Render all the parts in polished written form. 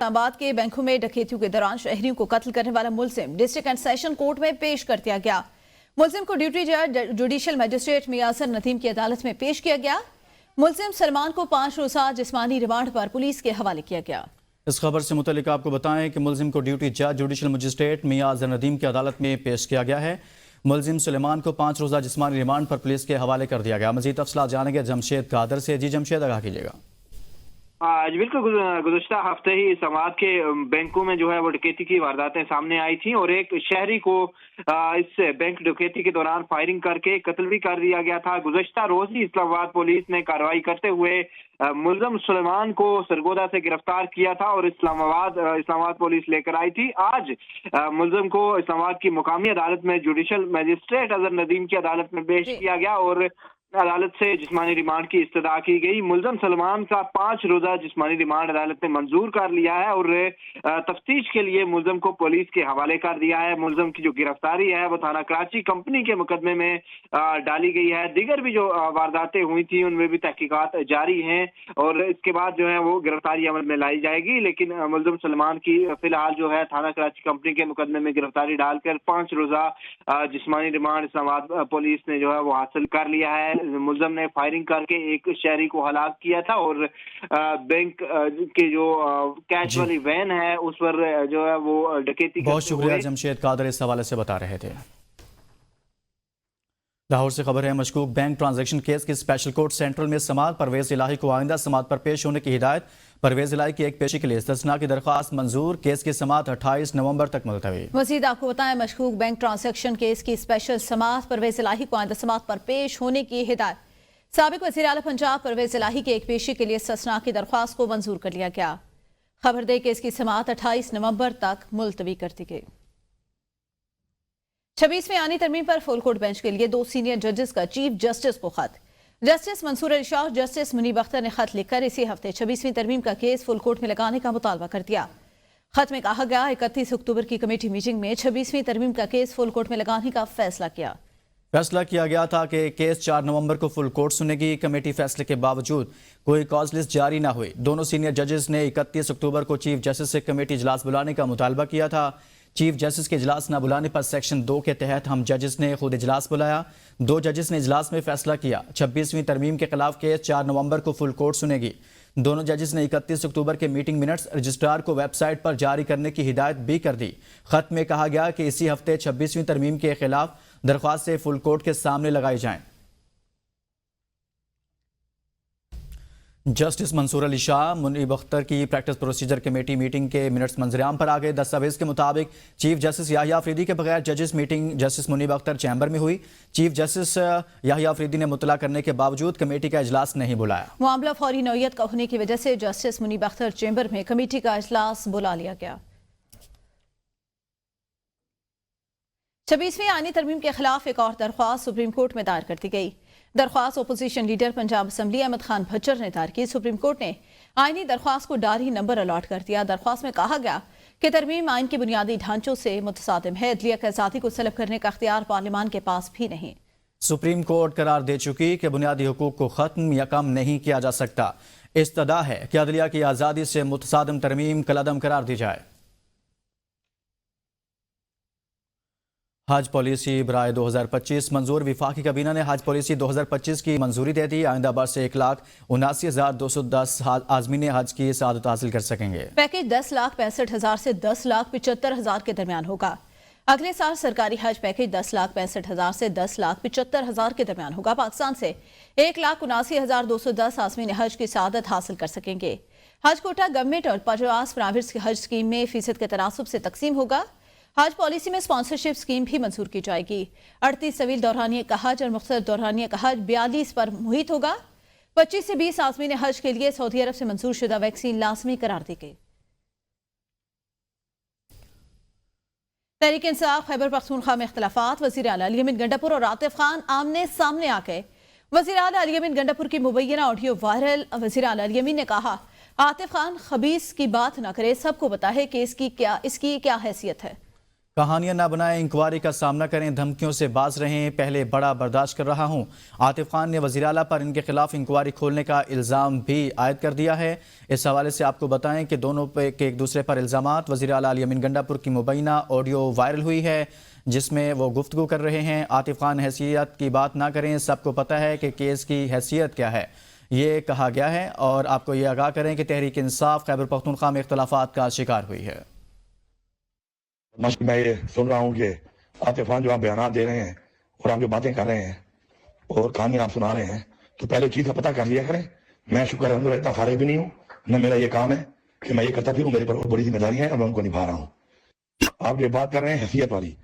आबाद के बैंकों में डकैतियों के दौरान शहरियों को कत्ल करने वाला मुलजिम डिस्ट्रिक्ट एंड सेशन कोर्ट में पेश कर दिया गया। मुलजिम को ड्यूटी जज जुडिशल मजिस्ट्रेट मियां नदीम की अदालत में पेश किया गया। मुलजिम सलमान को 5 रोज़ा जिस्मानी रिमांड पर पुलिस के हवाले किया गया। इस खबर से मुतल्लिक आपको बताएं कि मुलजिम को ड्यूटी जज जुडिशल मजिस्ट्रेट मियां नदीम की अदालत में पेश किया गया है। मुलजिम सलमान को 5 रोज़ा जिस्मानी रिमांड पर पुलिस के हवाले कर दिया गया। मजीद तफसीलात जानेंगे जमशेद कादर से। जी जमशेद, आगाह कीजिएगा। आज बिल्कुल गुज़श्ता हफ्ते ही इस्लामाबाद के बैंकों में जो है वो डकैती की वारदातें सामने आई थी और एक शहरी को इस बैंक डकैती के दौरान फायरिंग करके कत्ल भी कर दिया गया था। गुज़श्ता रोज ही इस्लामाबाद पुलिस ने कार्रवाई करते हुए मुलजिम सुलेमान को सरगोदा से गिरफ्तार किया था और इस्लामाबाद पुलिस लेकर आई थी। आज मुलजिम को इस्लामाबाद की मुकामी अदालत में जुडिशल मजिस्ट्रेट अजहर नदीम की अदालत में पेश किया गया और अदालत से जिस्मानी रिमांड की इस्तदा की गई। मुलजिम सलमान का 5 रोज़ा जिस्मानी रिमांड अदालत ने मंजूर कर लिया है और तफ्तीश के लिए मुलजिम को पुलिस के हवाले कर दिया है। मुलजिम की जो गिरफ्तारी है वो थाना कराची कंपनी के मुकदमे में डाली गई है। दीगर भी जो वारदातें हुई थी उनमें भी तहकीकात जारी हैं और इसके बाद जो है वो गिरफ्तारी अमल में लाई जाएगी। लेकिन मुलजिम सलमान की फिलहाल जो है थाना कराची कंपनी के मुकदमे में गिरफ्तारी डालकर 5 रोज़ा जिस्मानी रिमांड इस्लामाबाद पुलिस ने जो है वो हासिल कर लिया है। मुलजिम ने फायरिंग करके एक शहरी को हलाक किया था और बैंक के जो कैश वाली वैन है उस पर जो है वो डकैती। बहुत शुक्रिया जमशेद कादर, इस हवाले से बता रहे थे। लाहौर से खबर है, मशकूक बैंक ट्रांजैक्शन केस की स्पेशल कोर्ट सेंट्रल में समाअत। परवेज इलाही को आइंदा समाअत पर पेश होने की हिदायत। परवेज इलाही की एक पेशी के लिए इस्तिस्ना की दरख्वास्त मंजूर। केस की समाअत 28 नवंबर तक मुलतवी। मजीद आपको बताएं, मशकूक बैंक ट्रांजैक्शन केस की स्पेशल समाअत। परवेज इलाही को आइंदा समाअत पर पेश होने की हिदायत। साबिक वज़ीर आला पंजाब परवेज इलाही की एक पेशी के लिए इस्तिस्ना की दरख्वास्त को मंजूर कर लिया गया। खबर दे केस की समाअत 28 नवंबर तक मुलतवी कर दी गई। 26वीं आनी तरमीम पर फुल कोर्ट बेंच के लिए 2 सीनियर जजेस का चीफ जस्टिस को खत। जस्टिस मंसूर अली शाह और जस्टिस मुनीब अख्तर ने खत लिखकर इसी हफ्ते 26वीं तरमीम का केस फुल कोर्ट में लगाने का मुतालबा कर दिया। खत में कहा गया 31 अक्टूबर की कमेटी मीटिंग में 26वीं तरमीम का केस फुल कोर्ट में लगाने का फैसला किया गया था कि केस 4 नवंबर को फुल कोर्ट सुनेगी। कमेटी फैसले के बावजूद कोई कॉज लिस्ट जारी ना हुई। दोनों सीनियर जजेस ने 31 अक्टूबर को चीफ जस्टिस से कमेटी इजलास बुलाने का मुतालबा किया था। चीफ जस्टिस के इजलास न बुलाने पर सेक्शन 2 के तहत हम जजेस ने खुद इजलास बुलाया। 2 जजेस ने इजलास में फैसला किया 26वीं तरमीम के खिलाफ केस 4 नवंबर को फुल कोर्ट सुनेगी। दोनों जजेस ने 31 अक्टूबर के मीटिंग मिनट्स रजिस्ट्रार को वेबसाइट पर जारी करने की हिदायत भी कर दी। खत में कहा गया कि इसी हफ्ते 26वीं तरमीम के खिलाफ दरख्वास्त से फुल कोर्ट के सामने लगाई जाएं। जस्टिस मंसूर अली शाह मुनीब अख्तर की प्रैक्टिस प्रोसीजर कमेटी मीटिंग के मिनट्स मंजरेआम पर आ गए। दस्तावेज के मुताबिक चीफ जस्टिस याहिया अफरीदी के बगैर जजेस meeting justice Munib Akhtar chamber में हुई। चीफ जस्टिस याहिया अफरीदी ने मुतला करने के बावजूद कमेटी का इजलास नहीं बुलाया। मामला फौरी नौयत का होने की वजह से जस्टिस मुनीब अख्तर चैम्बर में कमेटी का इजलास बुला लिया गया। 26वीं आनी तरमीम के खिलाफ एक और दरख्वास्त सुप्रीम कोर्ट में दायर कर दी गई। दरख्वास्त opposition leader Punjab assembly Ahmad Khan Bhachar ने दायर की। सुप्रीम कोर्ट ने आईनी दरख्वास्त को डारी नंबर अलॉट कर दिया। दरख्वास्त में कहा गया कि तरमीम आइन के बुनियादी ढांचों से मुतसादिम है। अदलिया की आज़ादी को सलब करने का अख्तियार पार्लियामान के पास भी नहीं। सुप्रीम कोर्ट करार दे चुकी कि बुनियादी हुकूक को खत्म या कम नहीं किया जा सकता। इस्तदा है कि अदलिया की आज़ादी से मुतसादिम तरमीम कलअदम करार दी जाए। हज पॉलिसी बराए 2025 मंजूर। विफाकी काबीना ने हज पॉलिसी 2025 की मंजूरी दे दी। आइंदा बरस 1,79,210 आज़मीन हज की सआदत हासिल कर सकेंगे। पैकेज 10,65,000 से 10,75,000 के दरमियान होगा। अगले साल सरकारी हज पैकेज 10,65,000 से 10,75,000 के दरमियान होगा। पाकिस्तान से 1,79,210 आज़मीन हज की सआदत हासिल कर सकेंगे। हज कोटा गवर्नमेंट और 50 प्राइवेट की हज स्कीम में फीसद के तनासुब से तकसीम होगा। हज पॉलिसी में स्पॉन्सरशिप स्कीम भी मंजूर की जाएगी। 38 तवील दौरानिया का हज और मुख्तलिफ दौरानिया का हज 42 पर मुहित होगा। 25 से 20 आज़मीन हज के लिए सऊदी अरब से मंजूर शुदा वैक्सीन लाजमी करार दी गई। तहरीक इंसाफ खैबर पख्तूनख्वा में इख्तिलाफात। वज़ीर आला अली अमीन गंडापुर और आतिफ खान आमने सामने आ गए। वज़ीर आला अली अमीन गंडापुर की मुबैना ऑडियो वायरल। वज़ीर आला अली अमीन ने कहा आतिफ खान खबीस की बात ना करे, सबको पता है कि इसकी क्या हैसियत है। कहानियां ना बनाएं, इंक्वायरी का सामना करें, धमकियों से बाज रहें, पहले बड़ा बर्दाश्त कर रहा हूं। आतिफ खान ने वज़ीर आला पर इनके खिलाफ इंक्वायरी खोलने का इल्ज़ाम भी आयद कर दिया है। इस हवाले से आपको बताएं कि दोनों के एक दूसरे पर इल्ज़ामात। वज़ीर आला अली अमीन गंडापुर की मुबैना ऑडियो वायरल हुई है जिसमें वो गुफ्तगू कर रहे हैं। आतिफ खान हैसियत की बात ना करें, सबको पता है कि केस की हैसियत क्या है, ये कहा गया है। और आपको ये आगाह करें कि तहरीक इंसाफ खैबर पख्तूनख्वा में इख्तलाफात का शिकार हुई है। मैं ये सुन रहा हूँ कि आतिफ खान जो आप बयान दे रहे हैं और आप जो बातें कर रहे हैं और कहानियां आप सुना रहे हैं, तो पहले चीज का पता कर लिया करें। मैं शुक्र है इतना फारिग भी नहीं हूँ, न मेरा ये काम है कि मैं ये करता फिरूं। मेरे पर बहुत बड़ी जिम्मेदारी है और मैं उनको निभा रहा हूँ। आप जो बात कर रहे हैं हैसियत वाली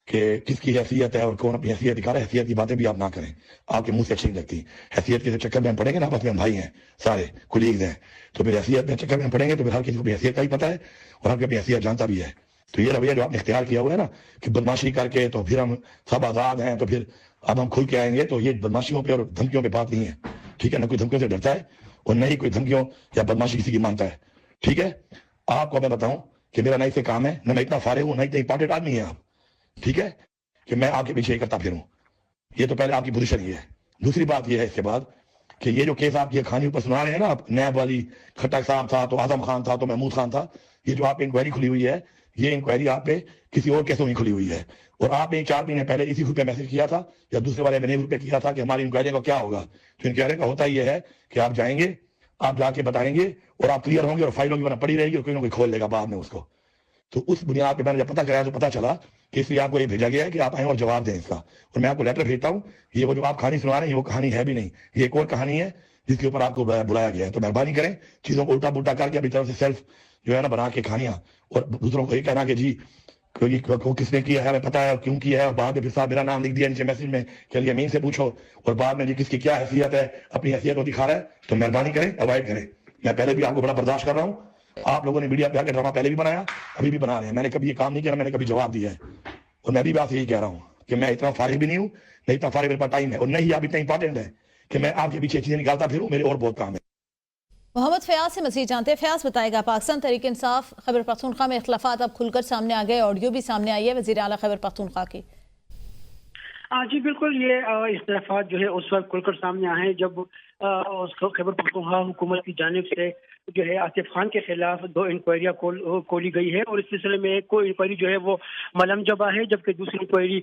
कि किसकी हैसियत है और कौन अपनी हैसियत दिखा रहा है, हैसियत की बातें भी आप ना करें, आपके मुंह से अच्छी नहीं लगती। हैसियत के चक्कर में हम पड़ेंगे ना, आपस में हम भाई हैं, सारे कुलीग्स हैं, तो फिर हैसियत में चक्कर में पड़ेंगे तो फिर हर किसी को हैसियत का ही पता है और हर कोई अपनी हैसियत जानता भी है। तो ये रवैया जो आपने इख्तियार किया हुआ है ना कि बदमाशी करके तो फिर हम सब आजाद हैं, तो फिर अब हम खुल के आएंगे, तो ये बदमाशियों पे और धमकियों पे बात नहीं है, ठीक है। ना कोई धमकियों से डरता है और न ही कोई धमकियों या बदमाशी किसी की मानता है, ठीक है। आपको मैं बताऊं कि मेरा ना इससे काम है, न मैं इतना फारिग हूं, न इतना इंपॉर्टेंट आदमी है आप, ठीक है, कि मैं आपके पीछे करता फिरूं। ये तो पहले आपकी पोजीशन ये है। दूसरी बात ये है इसके बाद कि ये जो केस आप ये खानी ऊपर सुना रहे हैं ना, आप नैब वाली, खट्टक साहब था तो आजम खान था तो महमूद खान था, ये जो आप इंक्वायरी खुली हुई है, ये इंक्वायरी आप पे किसी और केसों में खुली हुई है। और आपने 4 महीने पहले इसी ग्रुप पे मैसेज किया था या दूसरे वाले मैंने ग्रुप पे किया था कि हमारी इंक्वायरी का क्या होगा। तो इंक्वायरी का होता ये है कि आप जाएंगे, आप जाके बताएंगे और आप क्लियर होंगे और फाइलों की पड़ी रहेगी और कोई ना कोई खोल लेगा बाद में उसको। तो उस बुनियाद पर मैंने जब पता कराया तो पता चला कि इसलिए आपको ये भेजा गया है कि आप आए और जवाब दें इसका। और मैं आपको लेटर भेजता हूँ, ये वो जो आप कहानी सुना रहे हैं वो कहानी है भी नहीं, ये एक और कहानी है जिसके ऊपर आपको बुलाया गया है। तो मेहरबानी करें चीजों को उल्टा पुल्टा करके अपनी तरफ से सेल्फ जो है ना बना के कहानियां और दूसरों को ये कहना कि जी क्योंकि किसने किया है हमें पता है और क्यों किया है, और बाद में फिर साहब मेरा नाम लिख दिया नीचे मैसेज में कि अली अमीन से पूछो, और बाद में जी किसकी क्या हैसियत है, अपनी हैसियत को दिखा रहा है। तो मेहरबानी करें, अवॉइड करें। मैं पहले भी आपको बड़ा बर्दाश्त कर रहा हूँ, आप लोगों ने मीडिया पे आकर ड्रामा पहले भी बनाया, अभी भी बना रहे हैं। मैंने कभी ये काम नहीं किया, मैंने कभी जवाब दिया है। और मैं भी बात यही कह रहा हूँ कि मैं इतना फारिग भी नहीं हूँ, नहीं इतना फारिग मेरे पास टाइम है, और नहीं आप इतना इंपॉर्टेंट है कि मैं आपके पीछे चीजें निकालता फिरूं, मेरे और बहुत काम है। मोहम्मद फयाज से मजीद जानते हैं। फयाज बताएगा, पाकिस्तान तहरीक इंसाफ खैबर पख्तूनख्वा में इख्तलाफात अब खुलकर सामने आ गए, ऑडियो भी सामने आई है वज़ीर आला खैबर पख्तूनख्वा की। जी बिल्कुल, ये इख्तलाफात जो है उस वक्त खुलकर सामने आए हैं जब खैबर पख्तूनख्वा हुकूमत की जानिब से जो है आतिफ खान के खिलाफ 2 इंक्वायरियाँ खोली गई है। और इस सिलसिले में एक कोई इंक्वायरी जो है वो मलम जबा है, जबकि दूसरी इंक्वायरी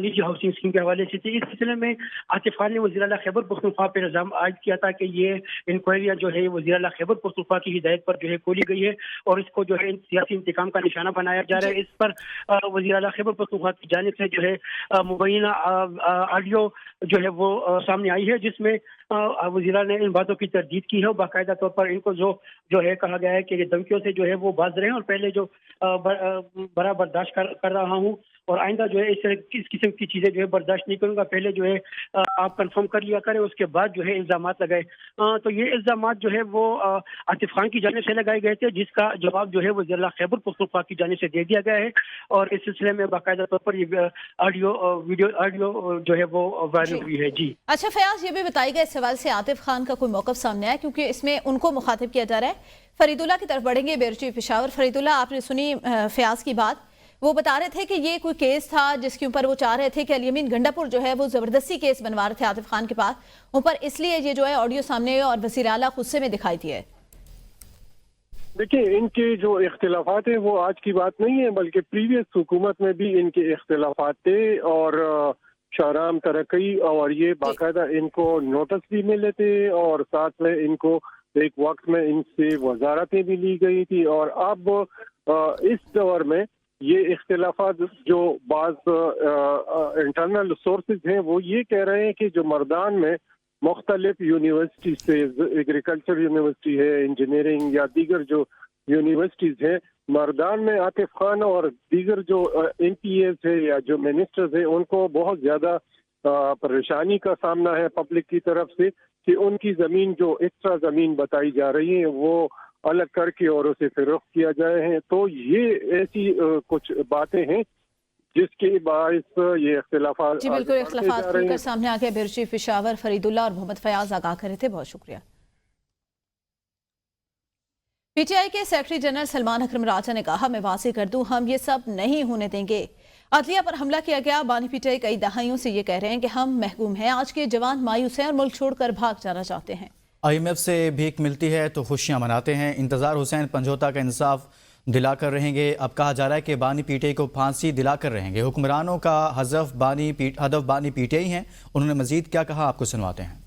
निजी हाउसिंग स्कीम के हवाले से थी। इस सिलसिले में आतिफ खान ने वज़ीर आला खैबर पख्तूनख्वा पर इल्ज़ाम आयद किया था कि ये इंक्वायरियाँ जो है वज़ीर आला खैबर पख्तूनख्वा की हिदायत पर जो है खोली गई है और इसको जो है सियासी इंतकाम का निशाना बनाया जा रहा है। इस पर वज़ीर आला खैबर पख्तूनख्वा की जानिब से जो है मुबैना ऑडियो जो है वो सामने आई है, जिसमें वज़ीरा ने इन बातों की तरदीद की है और बाकायदा तौर पर इनको जो है कहा गया है कि ये धमकियों से जो है वो बाज रहे हैं और पहले जो बड़ा बर्दाश्त कर रहा हूँ और आइंदा जो है इस किस्म की चीज़ें जो है बर्दाश्त नहीं करूँगा। पहले जो है आप कंफर्म कर लिया करें, उसके बाद जो है इल्ज़ामात लगाए। तो ये इल्ज़ामात जो है वो आतिफ खान की जानिब से लगाए गए थे, जिसका जवाब जो है वो ज़िला खैबर पख्तूनख्वा की जानिब से दे दिया गया है। और इस सिलसिले में बाकायदा तौर पर ये ऑडियो जो है वो वायरल हुई है। जी अच्छा फयाज, ये भी बताइएगा इस सवाल से आतिफ खान का कोई मौक़िफ़ सामने आया, क्योंकि इसमें उनको मुखातिब किया जा रहा है। फरीदुल्लाह की तरफ बढ़ेंगे, ब्यूरो चीफ पेशावर। फरीदुल्लाह, आपने सुनी फयाज की बात, वो बता रहे थे कि ये कोई केस था जिसके ऊपर वो चाह रहे थे कि अली अमीन गंडापुर जो है वो जबरदस्ती केस बनवा रहे थे आतिफ खान के पास ऊपर, इसलिए ये जो है ऑडियो सामने और वज़ीर आला गुस्से में दिखाई दिए। देखिए, इनके जो इख्तिलाफात है वो आज की बात नहीं है, बल्कि प्रीवियस हुकूमत में भी इनके इख्तिलाफात थे और शाहराम तरक्की, और ये बाकायदा इनको नोटिस भी मिले थे और साथ में इनको एक वक्त में इनसे वजारतें भी ली गई थी। और अब इस दौर में ये इख्तिलाफात जो बाज़ इंटरनल सोर्सेज हैं वो ये कह रहे हैं कि जो मर्दान में मुख्तलिफ यूनिवर्सिटी से, एग्रीकल्चर यूनिवर्सिटी है, इंजीनियरिंग या दीगर जो यूनिवर्सिटीज़ हैं, मर्दान में आतिफ खान और दीगर जो MPs है या जो मिनिस्टर्स हैं उनको बहुत ज़्यादा परेशानी का सामना है पब्लिक की तरफ से कि उनकी ज़मीन जो एक्स्ट्रा ज़मीन बताई जा रही है वो अलग करके और उसे फरोख्त किया जाए हैं। तो ये ऐसी कुछ बातें हैं जिसके बायस ये इख्तिलाफात जी बिल्कुल, इख्तिलाफात खुलकर सामने आ गए। ब्यूरो चीफ पेशावर फरीदुल्लाह और मोहम्मद फयाज आगाह करे थे, बहुत शुक्रिया। पीटीआई के सेक्रेटरी जनरल सलमान अकरम राजा ने कहा, मैं वाज़ेह कर दूं, हम ये सब नहीं होने देंगे। अदलिया पर हमला किया गया। बानी पीटीआई कई दहाइयों से ये कह रहे हैं कि हम महकूम हैं। आज के जवान मायूस हैं और मुल्क छोड़कर भाग जाना चाहते हैं। IMF से भीख मिलती है तो खुशियां मनाते हैं। इंतजार हुसैन पंजोता का इंसाफ दिलाकर रहेंगे। अब कहा जा रहा है कि बानी पीटीआई को फांसी दिलाकर रहेंगे। हुक्मरानों का हदफ बानी पीटीआई हैं। उन्होंने मजीद क्या कहा, आपको सुनवाते हैं।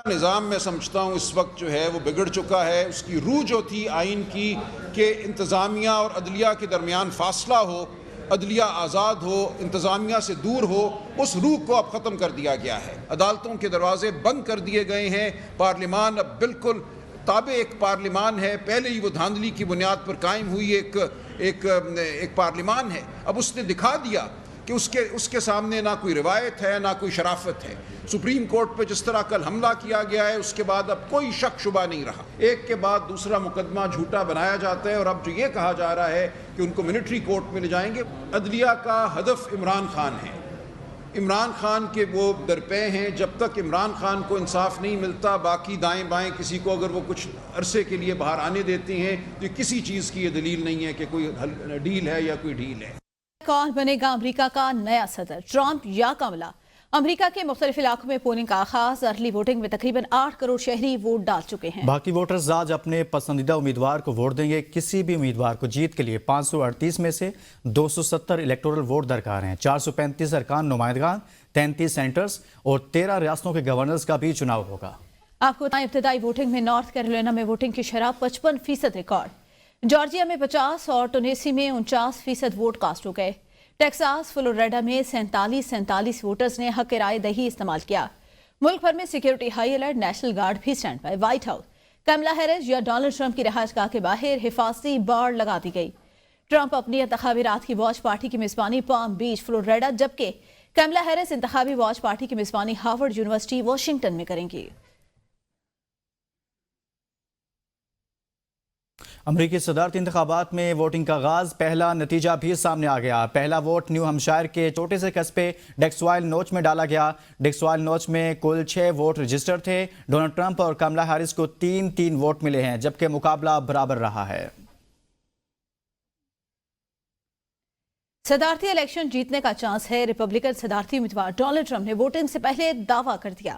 निज़ाम में समझता हूँ इस वक्त जो है वो बिगड़ चुका है। उसकी रूह जो थी आइन की कि इंतज़ामिया और अदलिया के दरमियान फासला हो, अदलिया आज़ाद हो, इंतज़ामिया से दूर हो, उस रूह को अब ख़त्म कर दिया गया है। अदालतों के दरवाजे बंद कर दिए गए हैं। पार्लिमान अब बिल्कुल ताबे एक पार्लिमान है। पहले ही वो धांधली की बुनियाद पर कायम हुई एक पार्लिमान है। अब उसने दिखा दिया कि उसके सामने ना कोई रिवायत है, ना कोई शराफत है। सुप्रीम कोर्ट पे जिस तरह कल हमला किया गया है, उसके बाद अब कोई शक शुबा नहीं रहा। एक के बाद दूसरा मुकदमा झूठा बनाया जाता है और अब जो ये कहा जा रहा है कि उनको मिलिट्री कोर्ट में ले जाएंगे। अदलिया का हदफ इमरान खान है। इमरान खान के वो दरपे हैं। जब तक इमरान खान को इंसाफ नहीं मिलता, बाकी दाएं बाएं किसी को अगर वो कुछ अरसे के लिए बाहर आने देती हैं तो किसी चीज़ की ये दलील नहीं है कि कोई डील है या कोई ढील है। कौन बनेगा अमेरिका का नया सदर, ट्रंप या कमला? अमेरिका के मुख्तलिफ इलाकों में पोलिंग का आगाज। अर्ली वोटिंग में तकरीबन 8 करोड़ शहरी वोट डाल चुके हैं। बाकी वोटर्स आज अपने पसंदीदा उम्मीदवार को वोट देंगे। किसी भी उम्मीदवार को जीत के लिए 538 में से 270 इलेक्टोरल वोट दरकार हैं। 435 अरकान नुमाइंदगान, 33 सेंटर्स और 13 रियासतों के गवर्नर्स का भी चुनाव होगा। आपको बताएं, इब्तदाई वोटिंग में नॉर्थ कैरोलिना में वोटिंग की शरह 55% रिकॉर्ड। जॉर्जिया में 50 और टुनेसी में 49% वोट कास्ट हो गए। टेक्सास, फ्लोरिडा में 47 वोटर्स ने हक राय दही इस्तेमाल किया। मुल्क भर में security high alert, national guard भी stand by. White House, Kamala Harris या डोनाल्ड ट्रंप की रिहाइशगाह के बाहर हिफाजती बाड़ लगा दी गई। ट्रंप अपनी इंतखाबी रात की वॉच पार्टी की मेजबानी पाम बीच, फ्लोरिडा, जबकि कमला हैरिस इंतखाबी वॉच पार्टी की मेजबानी हार्वर्ड यूनिवर्सिटी, वाशिंगटन में करेंगी। अमरीकी सदारती इंतखाबात में वोटिंग का आगाज। पहला नतीजा भी सामने आ गया। पहला वोट न्यू हैम्पशायर के छोटे से कस्बे डेक्सवाइल नोच में डाला गया। डेक्सवाइल नोच में कुल 6 वोट रजिस्टर थे। डोनाल्ड ट्रंप और कमला हैरिस को 3-3 वोट मिले हैं, जबकि मुकाबला बराबर रहा है। सदारती इलेक्शन जीतने का चांस है। रिपब्लिकन सदारती उम्मीदवार डोनाल्ड ट्रंप ने वोटिंग से पहले दावा कर दिया।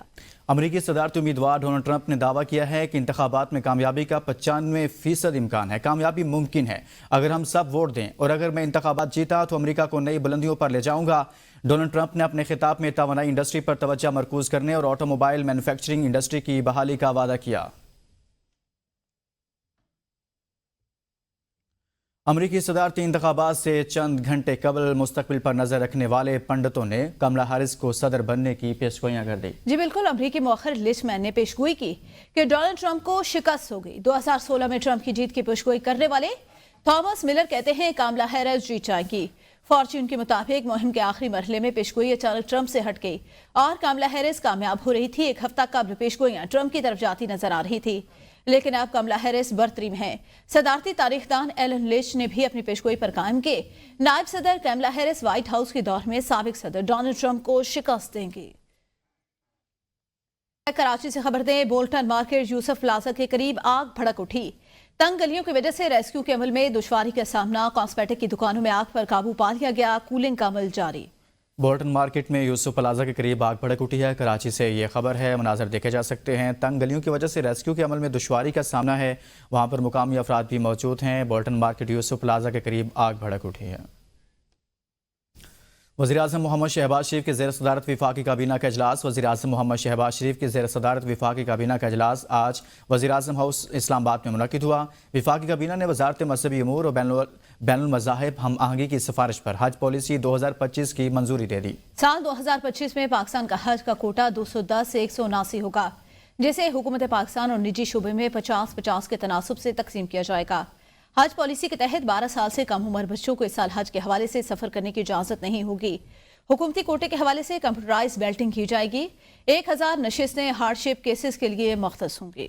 अमरीकी सदारती उम्मीदवार डोनाल्ड ट्रंप ने दावा किया है कि इंतखाबात में कामयाबी का 95% इम्कान है। कामयाबी मुमकिन है अगर हम सब वोट दें, और अगर मैं इंतखाबात जीता तो अमरीका को नई बुलंदियों पर ले जाऊंगा। डोनाल्ड ट्रंप ने अपने खिताब में तवानाई इंडस्ट्री पर तवज्जो मरकूज करने और ऑटोमोबाइल मैन्युफैक्चरिंग इंडस्ट्री की बहाली का वादा किया। अमरीकी सदारती इंतखाबात से चंद घंटे कबल मुस्तकबिल पर नजर रखने वाले पंडितों ने कमला हैरिस को सदर बनने की पेशगोइयां कर दी। जी बिल्कुल, अमरीकी मौखर लिचमैन ने पेशगोई की कि डोनाल्ड ट्रंप को शिकस्त हो गई। 2016 में ट्रंप की जीत की पेशगोई करने वाले थॉमस मिलर कहते हैं कमला हैरिस जीत जाएंगी। फॉर्च्यून के मुताबिक मुहिम के आखिरी मरहले में पेशगोई अचानक ट्रंप से हट गई और कमला हैरिस कामयाब हो रही थी। एक हफ्ता कबल पेशगोइयां ट्रंप की तरफ जाती नजर आ रही थी, लेकिन अब कमला हैरिस बरतरीन हैं। सदारती तारीखदान एलन लिच ने भी अपनी पेशगोई पर कायम के। नायब सदर कमला हैरिस व्हाइट हाउस के दौर में साबिक सदर डोनाल्ड ट्रंप को शिकस्त देंगी। कराची से खबर दें, बोल्टन मार्केट यूसुफ प्लाजा के करीब आग भड़क उठी। तंग गलियों की वजह से रेस्क्यू के अमल में दुश्वारी का सामना। कॉस्मेटिक की दुकानों में आग पर काबू पा लिया गया। कूलिंग का अमल जारी। बोल्टन मार्केट में यूसुफ प्लाजा के करीब आग भड़क उठी है। कराची से ये खबर है, मनाजर देखे जा सकते हैं। तंग गलियों की वजह से रेस्क्यू के अमल में दुश्वारी का सामना है। वहां पर मुकामी अफराद भी मौजूद हैं। बोल्टन मार्केट यूसुफ प्लाजा के करीब आग भड़क उठी है। वज़ीर-ए-आज़म मोहम्मद शहबाज शरीफ के ज़ेर सदारत वफाकी काबीना का इजलास। वज़ीर-ए-आज़म मोहम्मद शहबाज शरीफ के ज़ेर सदारत वफाकी काबीना का इजलास आज वज़ीर-ए-आज़म हाउस इस्लामाबाद में मुनक़िद हुआ। वफाकी काबीना ने वज़ारत मज़हबी अमूर और बैनुल मज़ाहिब हम आहंगी की सिफारिश पर हज पॉलिसी 2025 की मंजूरी दे दी। साल 2025 में पाकिस्तान का हज का कोटा 210 से 179 होगा, जिसे हुकूमत पाकिस्तान और निजी शोबे में 50-50 के तनासुब से तकसीम किया जाएगा। हज पॉलिसी के तहत 12 साल से कम उम्र बच्चों को इस साल हज के हवाले से सफर करने की इजाजत नहीं होगी। हुकूमती कोटे के हवाले से कंप्यूटराइज बेल्टिंग की जाएगी। 1000 नशिस्तें हार्डशिप केसेस के लिए मख्तस होंगी।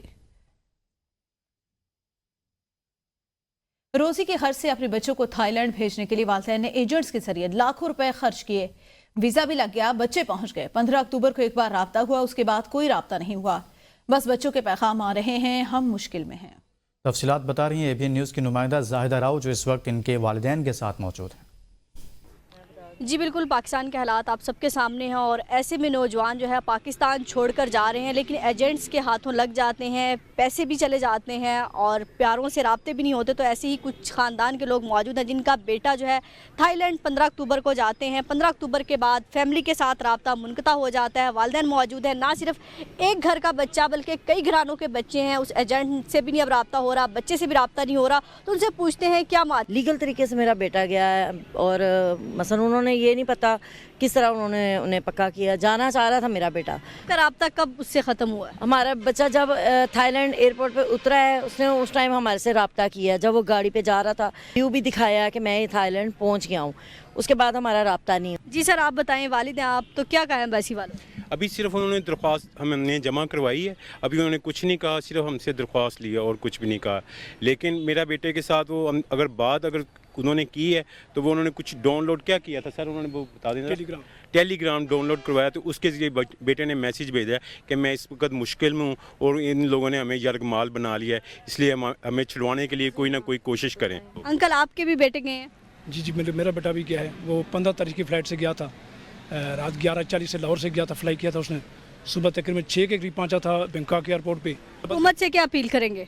रोजी की खर्च से अपने बच्चों को थाईलैंड भेजने के लिए वालिदैन ने एजेंट्स के जरिए लाखों रुपए खर्च किए। वीजा भी लग गया, बच्चे पहुंच गए। 15 अक्टूबर को एक बार राब्ता हुआ, उसके बाद कोई राब्ता नहीं हुआ। बस बच्चों के पैगाम आ रहे हैं, हम मुश्किल में हैं। तफसीलात बता रही हैं ABN न्यूज़ की नुमाइंदा जाहिदा राव जो इस वक्त इनके वालिदैन के साथ मौजूद हैं। जी बिल्कुल, पाकिस्तान के हालात आप सबके सामने हैं और ऐसे में नौजवान जो है पाकिस्तान छोड़कर जा रहे हैं, लेकिन एजेंट्स के हाथों लग जाते हैं, पैसे भी चले जाते हैं और प्यारों से राब्ते भी नहीं होते। तो ऐसे ही कुछ ख़ानदान के लोग मौजूद हैं जिनका बेटा जो है थाईलैंड 15 अक्टूबर को जाते हैं। 15 अक्टूबर के बाद फैमिली के साथ राब्ता मुनक़ता हो जाता है। वालिदैन मौजूद है, ना सिर्फ एक घर का बच्चा बल्कि कई घरानों के बच्चे हैं। उस एजेंट से भी नहीं अब राब्ता हो रहा, बच्चे से भी राब्ता नहीं हो रहा। तो उनसे पूछते हैं क्या बात। लीगल तरीके से मेरा बेटा गया है और मसलन उन्होंने ये नहीं पता किस तरह उन्होंने उन्हें पक्का किया, जाना चाह रहा था मेरा बेटा। का राब्ता कब उससे ख़त्म हुआ है? हमारा बच्चा जब थाईलैंड एयरपोर्ट पे उतरा है उसने उस टाइम हमारे से राब्ता किया, जब वो गाड़ी पे जा रहा था व्यू भी दिखाया कि मैं थाईलैंड पहुंच गया हूँ। उसके बाद हमारा राब्ता नहीं। जी सर, आप बताएं, वालिद हैं आप, तो क्या कहें एम्बेसी वालों? अभी सिर्फ उन्होंने दरख्वास्त हमने जमा करवाई है, अभी उन्होंने कुछ नहीं कहा, सिर्फ हमसे दरख्वास्त ली है और कुछ भी नहीं कहा। लेकिन मेरा बेटे के साथ वो अगर उन्होंने की है तो वो उन्होंने कुछ डाउनलोड क्या किया था सर, उन्होंने वो बता देना। टेलीग्राम डाउनलोड करवाया, तो उसके ज़रिए बेटे ने मैसेज भेजा कि मैं इस वक्त मुश्किल में हूँ और इन लोगों ने हमें यरगमाल बना लिया है, इसलिए हमें छुड़वाने के लिए कोई ना कोई कोशिश करें। अंकल, आपके भी बेटे गए हैं? जी मेरा बेटा भी गया है। वो 15 तारीख की फ़्लाइट से गया था, रात 11:40 से लाहौर से गया था, फ्लाई किया था उसने। सुबह तकरीबन 6 के करीब पहुंचा था बैंकॉक एयरपोर्ट पे। हुकूमत से क्या अपील करेंगे?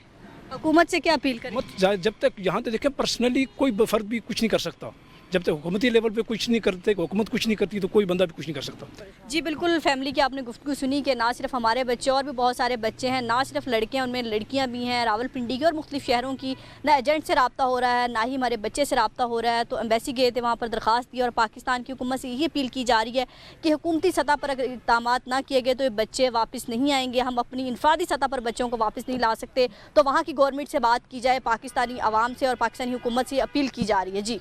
हुकूमत से क्या अपील करें? जब तक यहाँ तक देखें पर्सनली कोई फर्द भी कुछ नहीं कर सकता, जब तक हुकूमती लेवल पे कुछ नहीं करते, हुकूमत कुछ नहीं करती, तो कोई बंदा भी कुछ नहीं कर सकता। जी बिल्कुल, फैमिली की आपने गुफ्तगू सुनी कि ना सिर्फ हमारे बच्चे और भी बहुत सारे बच्चे हैं, ना सिर्फ लड़के हैं, उनमें लड़कियां भी हैं, रावलपिंडी की और मुख्तलिफ शहरों की। ना एजेंट से रब्ता हो रहा है, ना ही हमारे बच्चे से रब्ता हो रहा है। तो एम्बेसी गए थे, वहाँ पर दरख्वास्त दी और पाकिस्तान की हुकूमत से यही अपील की जा रही है कि हुकूमती सतह पर अगर इक़दाम ना किए गए तो ये बच्चे वापस नहीं आएंगे। हम अपनी इनफरादी सतह पर बच्चों को वापस नहीं ला सकते। तो वहाँ की गवर्नमेंट से बात की जाए, पाकिस्तानी अवाम से और पाकिस्तानी हुकूमत से अपील की जा रही है। जी।